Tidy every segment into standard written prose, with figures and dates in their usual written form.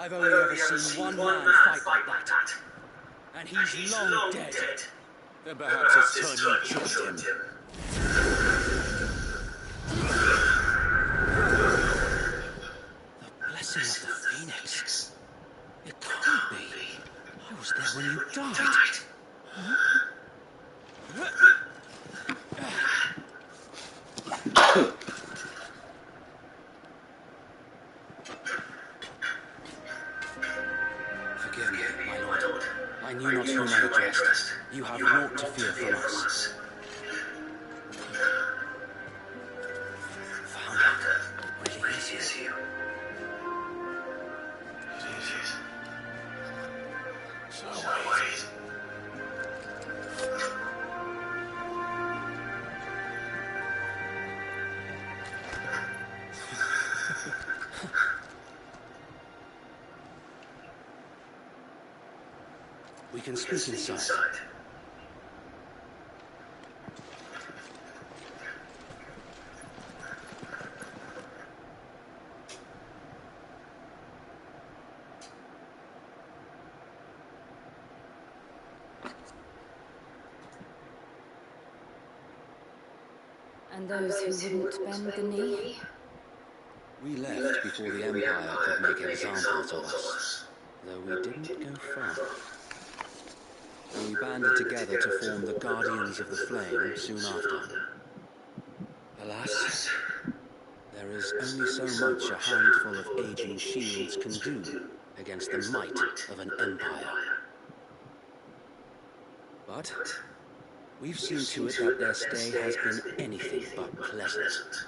I've only ever seen one man fight like that. And he's long dead. Then perhaps it's time you joined him. The blessing of the Phoenix. It can't be. I was there when you died. Huh? Forgive me, my lord. I knew not whom I addressed. You have naught to fear from us. Founder, it really is you. It is. So wait. We can speak inside. And those who wouldn't bend the knee? We left before the Empire could make examples of us, though we didn't go far. And we banded together to form the Guardians of the Flame soon after. Alas, there is only so much a handful of aging shields can do against the might of an empire. But we've seen to it that their stay has been anything but pleasant.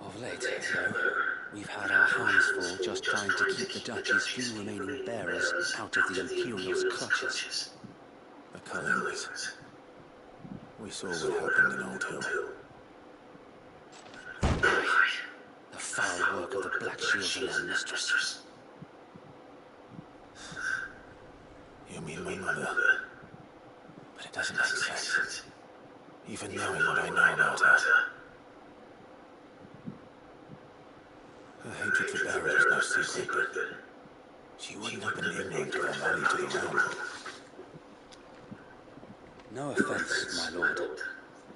Of late, though, we've had our hands full just trying to keep the Duchy's few remaining bearers out of the Imperial's clutches. The Cullings. We saw what happened in Old Hill. Aye, the foul work of the Black Shields and their mistress. You mean my mother? But it doesn't make sense. Even knowing what I know about her. Her hatred for bearers was no secret, but she wouldn't have been ignorant of her value to the realm. No offense, my lord,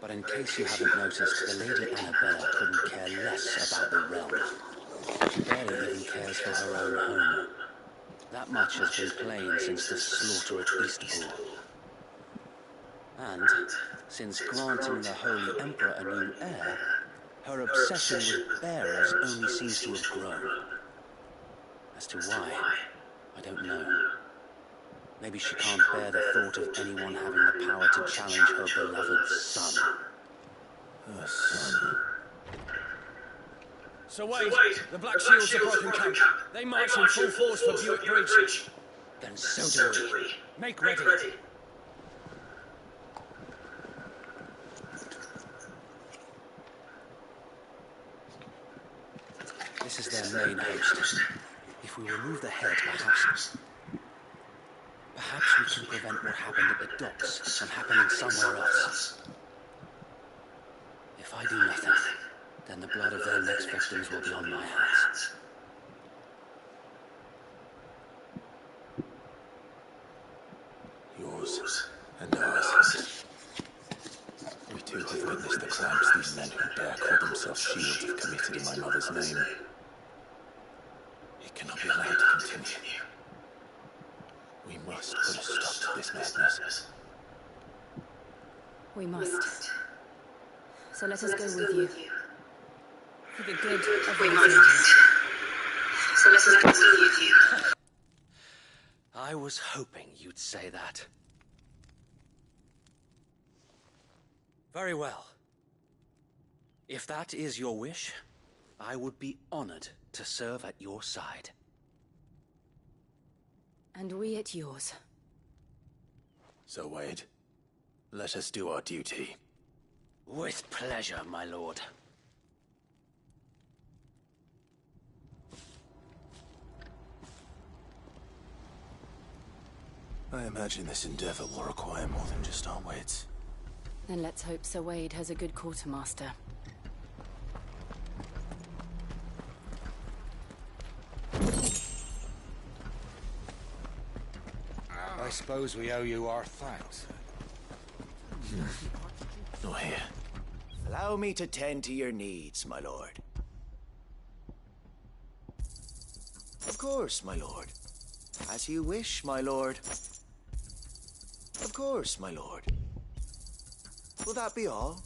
but in case you haven't noticed, the Lady Annabella couldn't care less about the realm. She barely even cares for her own home. That much has been plain since the slaughter at Eastpool. And since granting the Holy Emperor a new heir, her obsession with bearers only seems to have grown. As to why, I don't know. Maybe she can't bear the thought of anyone having the power to challenge her beloved son. Her son. So wait, the Black Shields are broken camp. They march in full force for Buick Bridge. Then so do we. Make ready. This is their main host. If we remove the head, perhaps we can prevent what happened at the docks from happening somewhere else. If I do nothing, then the blood of their next victims will be on my hands. Yours and ours. We too have witnessed the crimes these men who dare call themselves shields have committed in my mother's name. It cannot be allowed to continue. We must put a stop to this madness. We must. So let us go with you. For the good of We all must. things. So let us go with you. I was hoping you'd say that. Very well. If that is your wish, I would be honored to serve at your side. And we at yours. So, Wade, let us do our duty. With pleasure, my lord. I imagine this endeavor will require more than just our wits. Then let's hope Sir Wade has a good quartermaster. I suppose we owe you our thanks. No here. Allow me to tend to your needs, my lord. Of course, my lord. As you wish, my lord. Of course, my lord. Will that be all?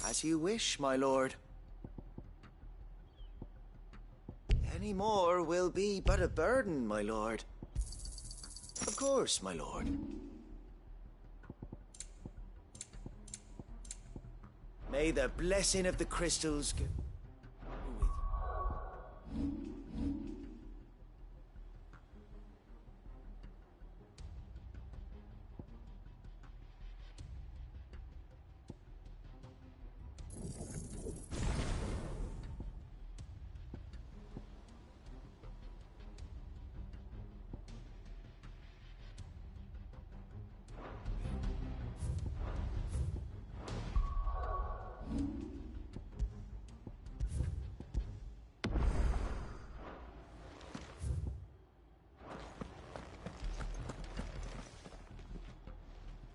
As you wish, my lord. Any more will be but a burden, my lord. Of course, my lord. May the blessing of the crystals go with you.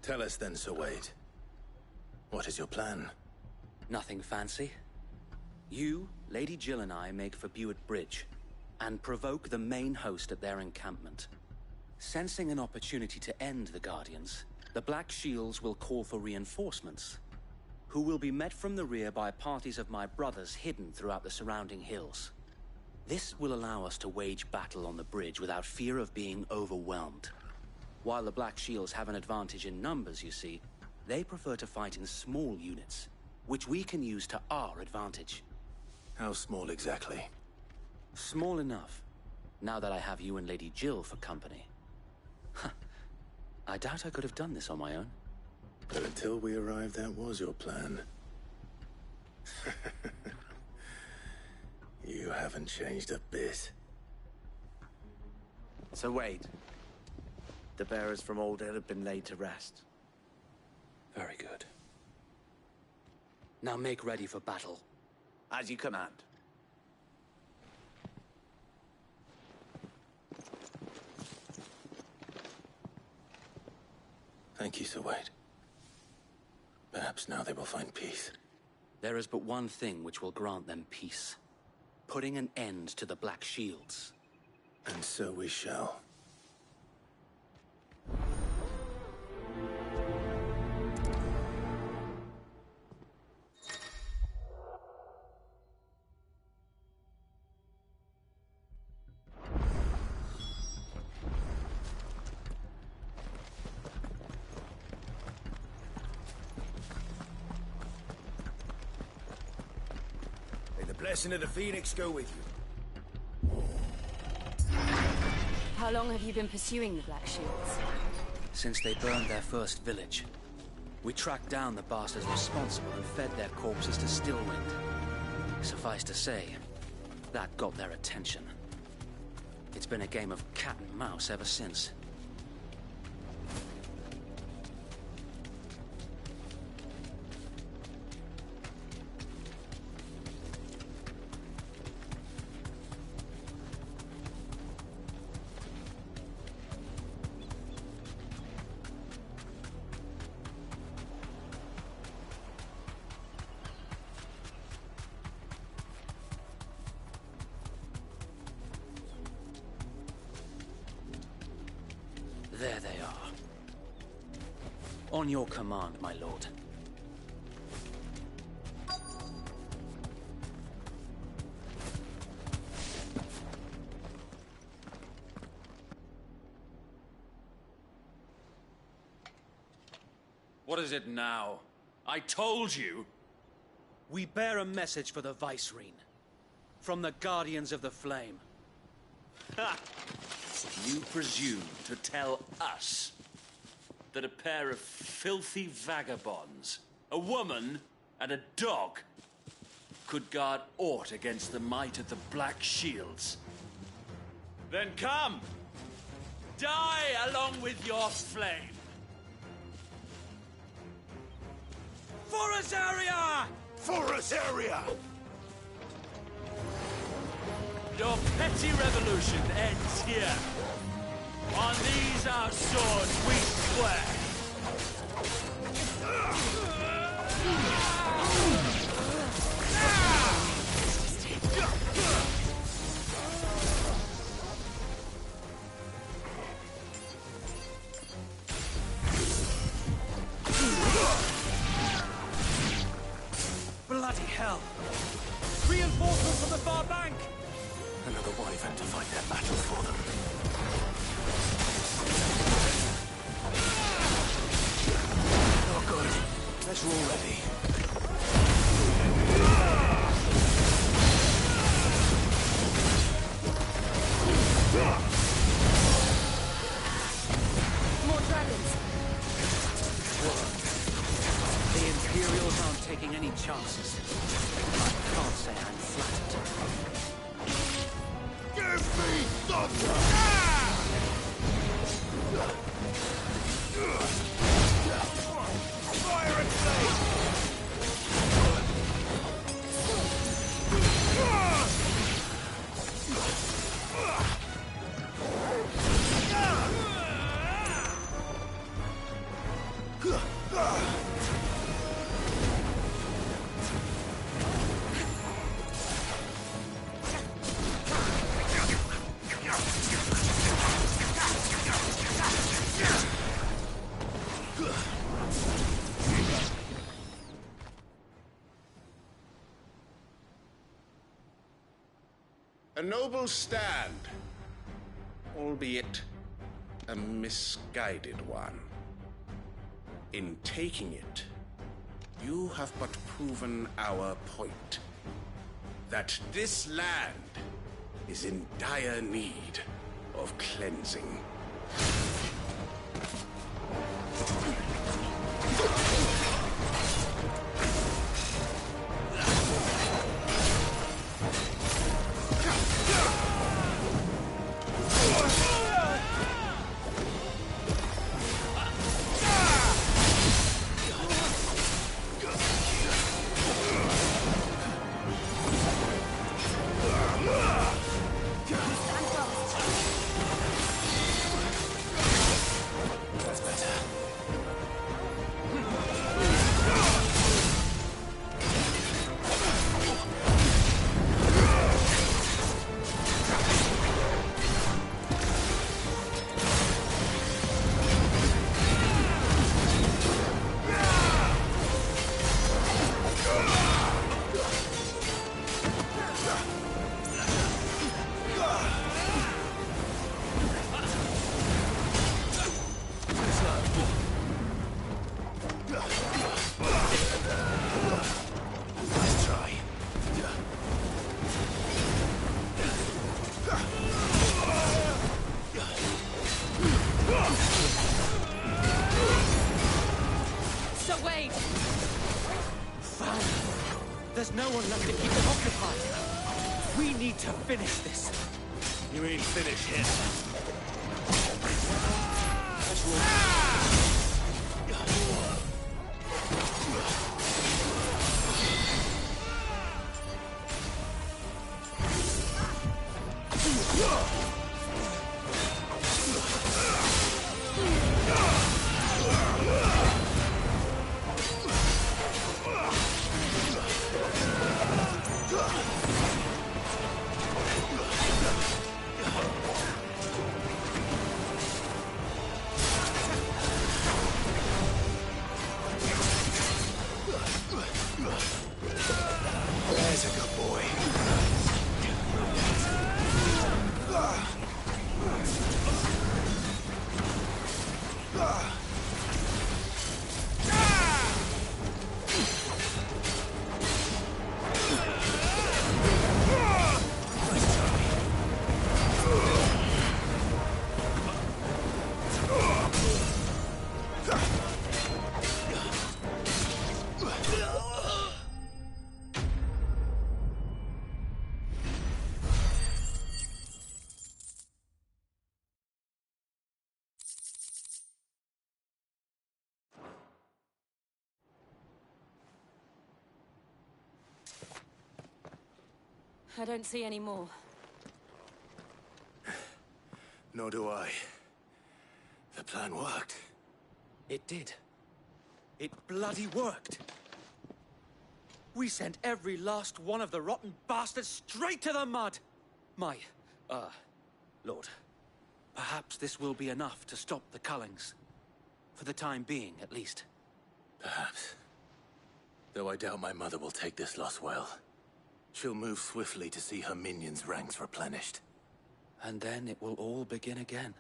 Tell us then, Sir Wade. What is your plan? Nothing fancy. You, Lady Jill and I make for Buett Bridge, and provoke the main host at their encampment. Sensing an opportunity to end the Guardians, the Black Shields will call for reinforcements, who will be met from the rear by parties of my brothers hidden throughout the surrounding hills. This will allow us to wage battle on the bridge without fear of being overwhelmed. While the Black Shields have an advantage in numbers, you see, they prefer to fight in small units, which we can use to our advantage. How small exactly? Small enough, now that I have you and Lady Jill for company. I doubt I could have done this on my own. But until we arrived, that was your plan. You haven't changed a bit. So wait. The bearers from Old Ed have been laid to rest. Very good. Now make ready for battle. As you command. Thank you, Sir Wade. Perhaps now they will find peace. There is but one thing which will grant them peace. Putting an end to the Black Shields. And so we shall. May the blessing of the Phoenix go with you. How long have you been pursuing the Black Shields? Since they burned their first village. We tracked down the bastards responsible and fed their corpses to Stillwind. Suffice to say, that got their attention. It's been a game of cat and mouse ever since. There they are. On your command, my lord. What is it now? I told you! We bear a message for the Vicereine. From the Guardians of the Flame. Ha! You presume to tell us that a pair of filthy vagabonds, a woman and a dog, could guard aught against the might of the Black Shields? Then come! Die along with your flame! For Azaria! For Azaria! Your petty revolution ends here. On these our swords we swear. Bloody hell! Reinforcements from the far bank! Another wyvern to fight their battles for them. Not good. Let's roll ready. More dragons. The Imperials aren't taking any chances. I can't say I'm flattered. Give me thunder! Fire and flame! A noble stand, albeit a misguided one. In taking it, you have but proven our point, that this land is in dire need of cleansing. There's no one left to keep them occupied. We need to finish this. You mean finish him? Let's roll. There's a good boy. I don't see any more. Nor do I. plan worked. It did. It bloody worked. We sent every last one of the rotten bastards straight to the mud! My, Lord, perhaps this will be enough to stop the Cullings. For the time being, at least. Perhaps. Though I doubt my mother will take this loss well. She'll move swiftly to see her minions' ranks replenished. And then it will all begin again.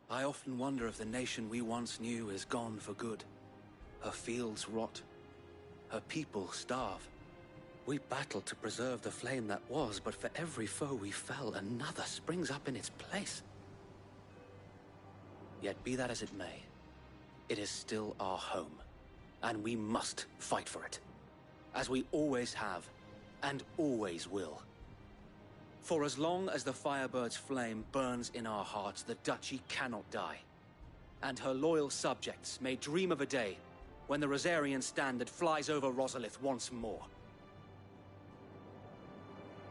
I often wonder if the nation we once knew is gone for good. Her fields rot. Her people starve. We battled to preserve the flame that was, but for every foe we fell, another springs up in its place. Yet be that as it may, it is still our home, and we must fight for it, as we always have, and always will. For as long as the Firebird's flame burns in our hearts, the Duchy cannot die. And her loyal subjects may dream of a day when the Rosarian standard flies over Rosalith once more.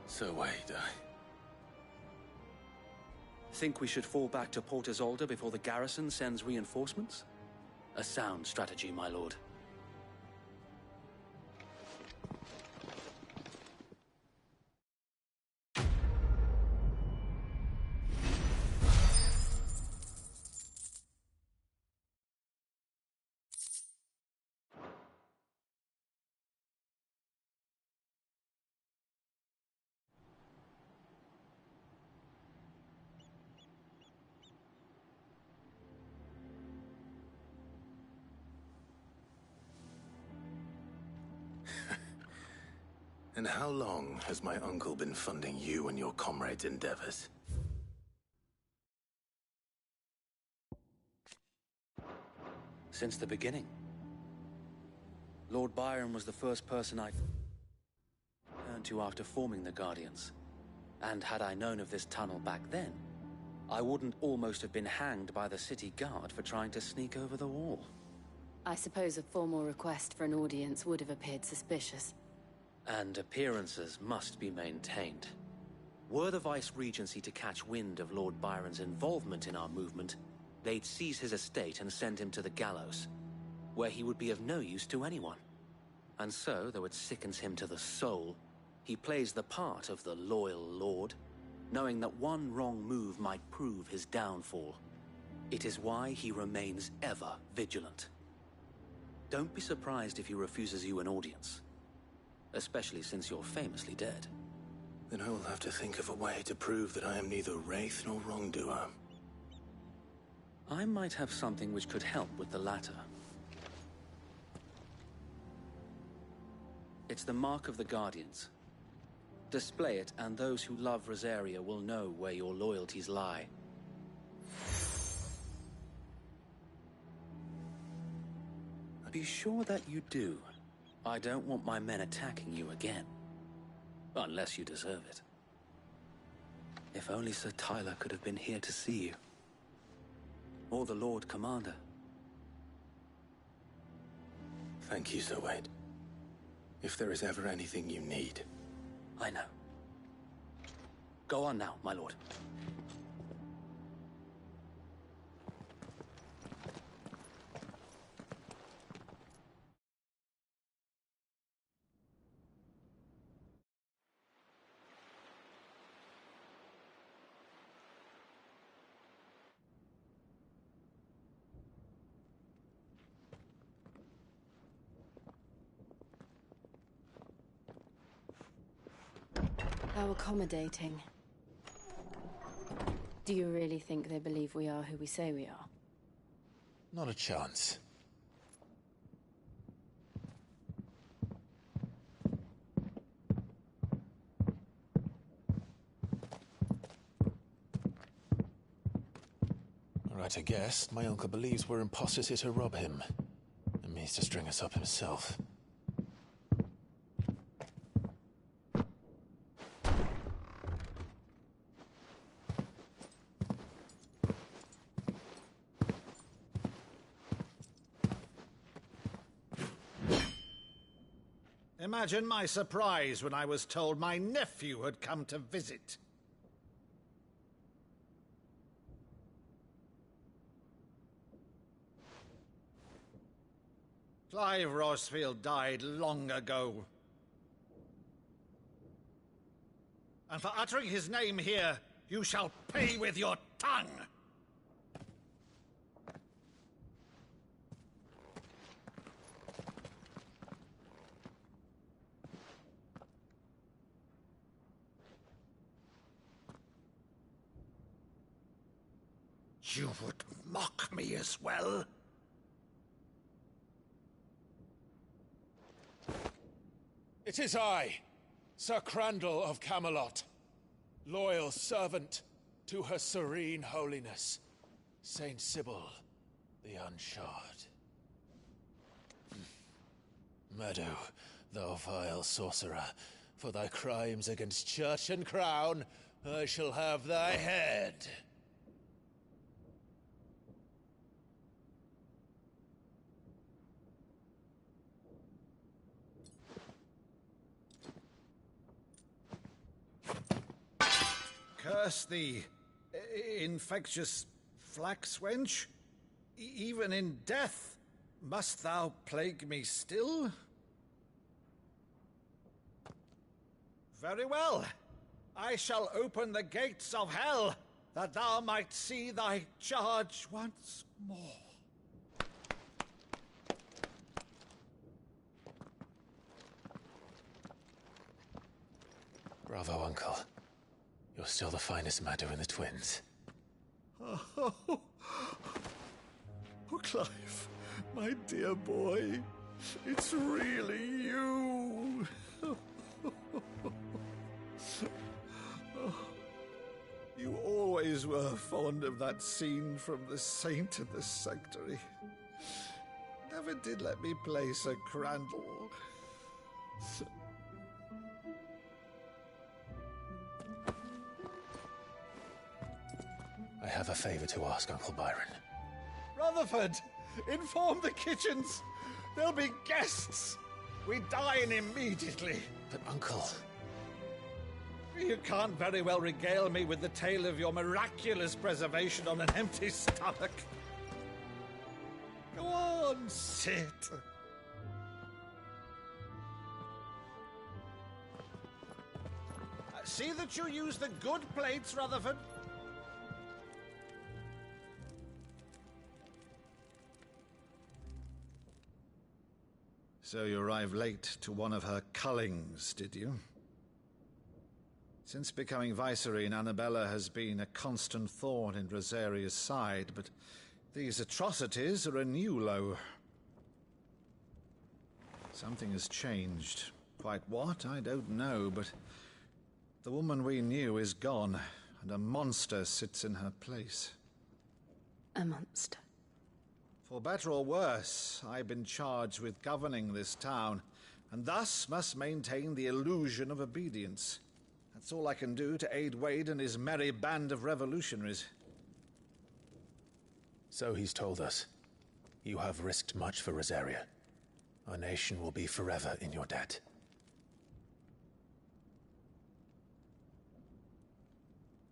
So wait, Think we should fall back to Port Isolde before the garrison sends reinforcements? A sound strategy, my lord. And how long has my uncle been funding you and your comrades' endeavors? Since the beginning. Lord Byron was the first person I turned to after forming the Guardians. And had I known of this tunnel back then, I wouldn't almost have been hanged by the city guard for trying to sneak over the wall. I suppose a formal request for an audience would have appeared suspicious. And appearances must be maintained. Were the Vice-Regency to catch wind of Lord Byron's involvement in our movement, they'd seize his estate and send him to the gallows, where he would be of no use to anyone. And so, though it sickens him to the soul, he plays the part of the loyal lord, knowing that one wrong move might prove his downfall. It is why he remains ever vigilant. Don't be surprised if he refuses you an audience. Especially since you're famously dead. Then I will have to think of a way to prove that I am neither wraith nor wrongdoer. I might have something which could help with the latter. It's the mark of the Guardians. Display it, and those who love Rosaria will know where your loyalties lie. Be sure that you do. I don't want my men attacking you again. Unless you deserve it. If only Sir Tyler could have been here to see you. Or the Lord Commander. Thank you, Sir Wade. If there is ever anything you need. I know. Go on now, my lord. How accommodating. Do you really think they believe we are who we say we are? Not a chance. Right, I guess. My uncle believes we're imposters here to rob him. And means to string us up himself. Imagine my surprise when I was told my nephew had come to visit. Clive Rosfield died long ago. And for uttering his name here, you shall pay with your tongue! You would mock me as well? It is I, Sir Crandall of Camelot, loyal servant to Her Serene Holiness, Saint Sybil the Unshod. Meadow, thou vile sorcerer, for thy crimes against church and crown, I shall have thy head. Curse thee, infectious flax wench. Even in death, must thou plague me still? Very well. I shall open the gates of hell, that thou might see thy charge once more. Bravo, Uncle. You're still the finest Meadow in the twins. Oh, Clive, my dear boy, it's really you. You always were fond of that scene from The Saint in the Sanctuary. Never did let me play Sir Crandall. I have a favor to ask, Uncle Byron. Rutherford, inform the kitchens. There'll be guests. We dine immediately. But, Uncle... You can't very well regale me with the tale of your miraculous preservation on an empty stomach. Go on, sit. See that you use the good plates, Rutherford. So you arrived late to one of her cullings, did you? Since becoming Vicereine, Annabella has been a constant thorn in Rosaria's side, but these atrocities are a new low. Something has changed. Quite what, I don't know, but the woman we knew is gone, and a monster sits in her place. A monster? For better or worse, I've been charged with governing this town, and thus must maintain the illusion of obedience. That's all I can do to aid Wade and his merry band of revolutionaries. So he's told us. You have risked much for Rosaria. Our nation will be forever in your debt.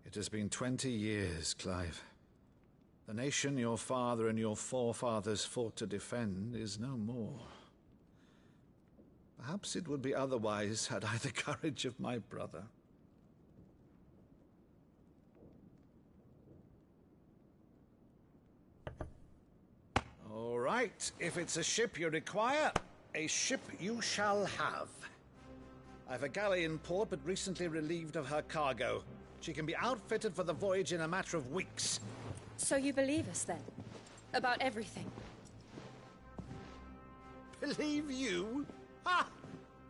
It has been 20 years, Clive. The nation your father and your forefathers fought to defend is no more. Perhaps it would be otherwise had I the courage of my brother. All right, if it's a ship you require, a ship you shall have. I've a galley in port, but recently relieved of her cargo. She can be outfitted for the voyage in a matter of weeks. So you believe us, then? About everything? Believe you? Ha!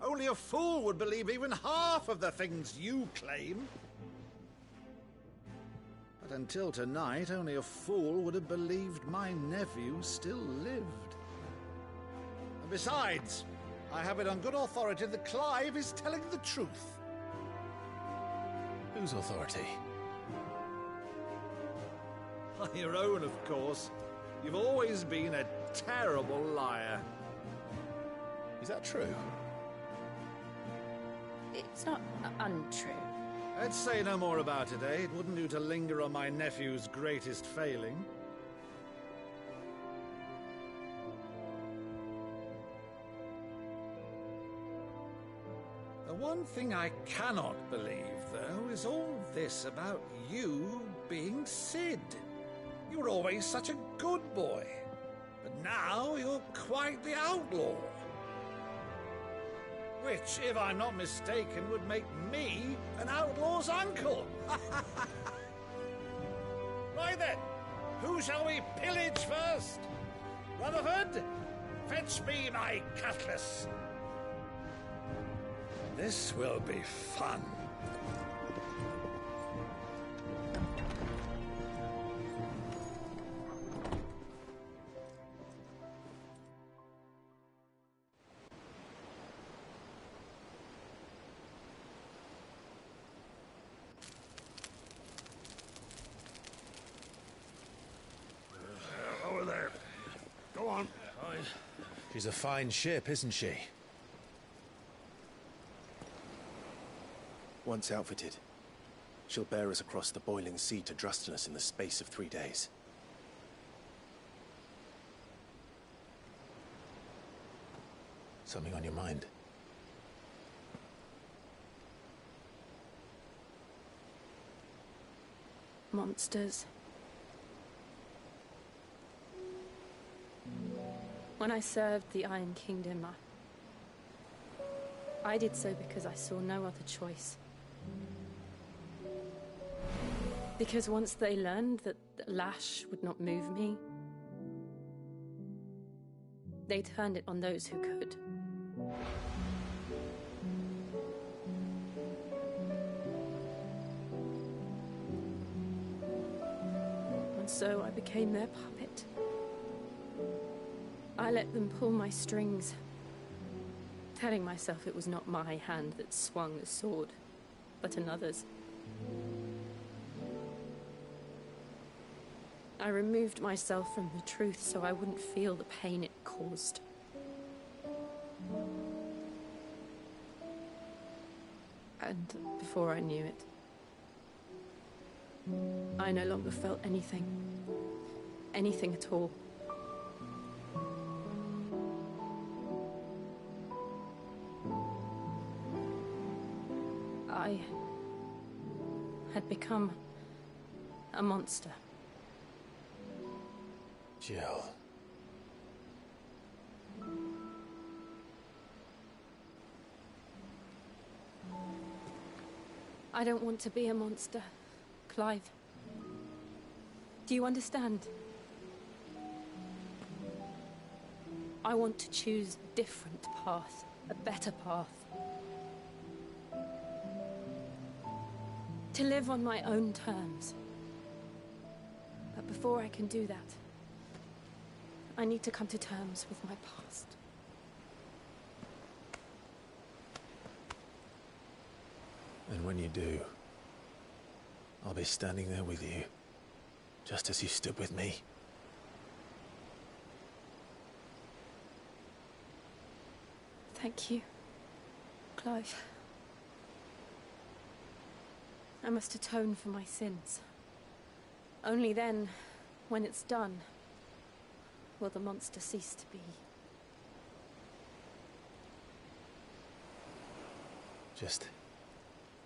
Only a fool would believe even half of the things you claim. But until tonight, only a fool would have believed my nephew still lived. And besides, I have it on good authority that Clive is telling the truth. Whose authority? Your own, of course. You've always been a terrible liar. Is that true? It's not untrue. Let's say no more about it, eh? It wouldn't do to linger on my nephew's greatest failing. The one thing I cannot believe, though, is all this about you being Sid. You were always such a good boy, but now you're quite the outlaw. Which, if I'm not mistaken, would make me an outlaw's uncle. Right then, who shall we pillage first? Rutherford, fetch me my cutlass. This will be fun. Over there. Go on. She's a fine ship, isn't she? Once outfitted, she'll bear us across the boiling sea to Drustinus in the space of 3 days. Something on your mind? Monsters. When I served the Iron Kingdom, I did so because I saw no other choice. Because once they learned that the lash would not move me, they turned it on those who could. And so I became their puppet. I let them pull my strings, telling myself it was not my hand that swung the sword, but another's. I removed myself from the truth so I wouldn't feel the pain it caused. And before I knew it, I no longer felt anything. Anything at all. I had become a monster. Jill. I don't want to be a monster, Clive. Do you understand? I want to choose a different path, a better path. To live on my own terms. But before I can do that, I need to come to terms with my past. And when you do, I'll be standing there with you, just as you stood with me. Thank you, Clive. I must atone for my sins. Only then, when it's done, will the monster cease to be. Just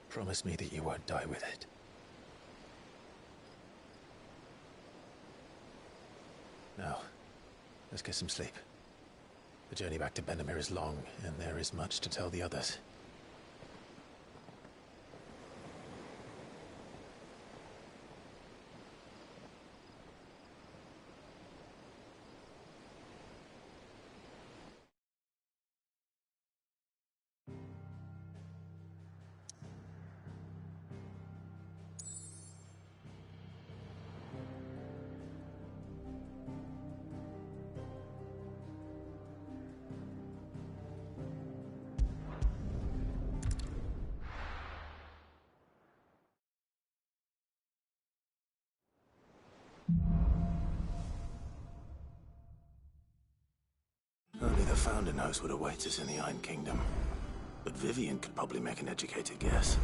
promise me that you won't die with it. Now, let's get some sleep. The journey back to Benamir is long, and there is much to tell the others. Only the Founder knows what awaits us in the Iron Kingdom. But Vivian could probably make an educated guess.